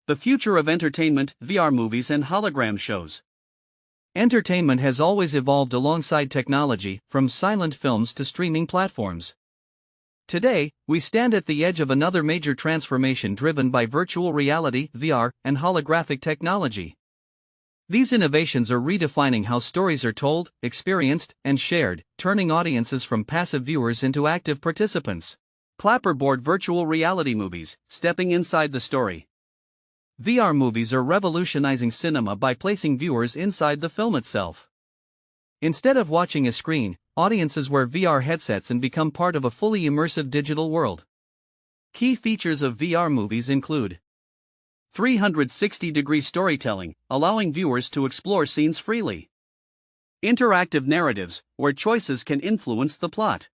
The future of entertainment, VR movies and hologram shows. Entertainment has always evolved alongside technology, from silent films to streaming platforms. Today, we stand at the edge of another major transformation driven by virtual reality, VR, and holographic technology. These innovations are redefining how stories are told, experienced, and shared, turning audiences from passive viewers into active participants. Clapperboard virtual reality movies, stepping inside the story. VR movies are revolutionizing cinema by placing viewers inside the film itself. Instead of watching a screen, audiences wear VR headsets and become part of a fully immersive digital world. Key features of VR movies include 360-degree storytelling, allowing viewers to explore scenes freely. Interactive narratives, where choices can influence the plot.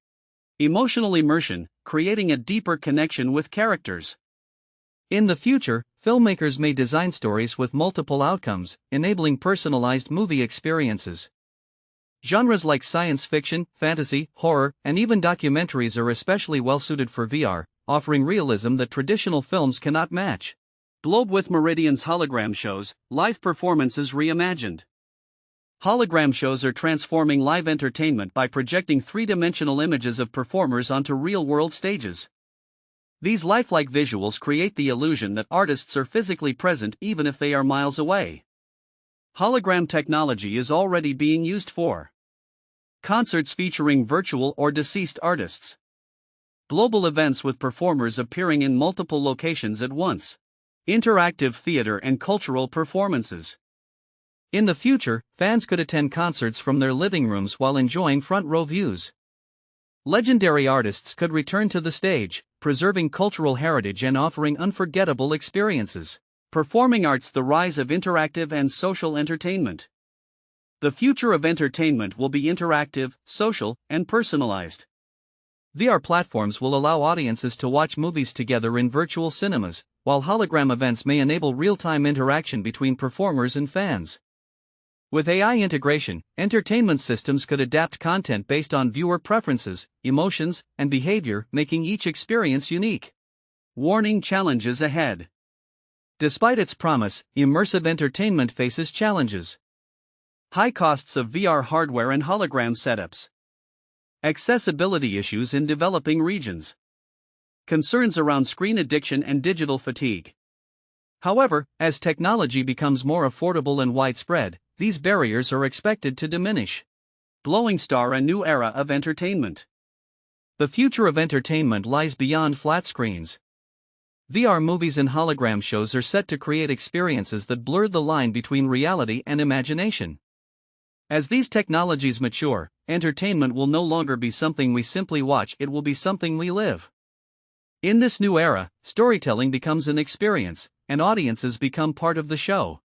Emotional immersion, creating a deeper connection with characters. In the future, filmmakers may design stories with multiple outcomes, enabling personalized movie experiences. Genres like science fiction, fantasy, horror, and even documentaries are especially well suited for VR, offering realism that traditional films cannot match. Globe with Meridian's hologram shows, live performances reimagined. Hologram shows are transforming live entertainment by projecting three-dimensional images of performers onto real-world stages. These lifelike visuals create the illusion that artists are physically present even if they are miles away. Hologram technology is already being used for concerts featuring virtual or deceased artists, global events with performers appearing in multiple locations at once, interactive theater and cultural performances. In the future, fans could attend concerts from their living rooms while enjoying front-row views. Legendary artists could return to the stage, preserving cultural heritage and offering unforgettable experiences. Performing arts: the rise of interactive and social entertainment. The future of entertainment will be interactive, social, and personalized. VR platforms will allow audiences to watch movies together in virtual cinemas, while hologram events may enable real-time interaction between performers and fans. With AI integration, entertainment systems could adapt content based on viewer preferences, emotions, and behavior, making each experience unique. Warning: challenges ahead. Despite its promise, immersive entertainment faces challenges. High costs of VR hardware and hologram setups. Accessibility issues in developing regions. Concerns around screen addiction and digital fatigue. However, as technology becomes more affordable and widespread, these barriers are expected to diminish. Glowing star: a new era of entertainment. The future of entertainment lies beyond flat screens. VR movies and hologram shows are set to create experiences that blur the line between reality and imagination. As these technologies mature, entertainment will no longer be something we simply watch, it will be something we live. In this new era, storytelling becomes an experience, and audiences become part of the show.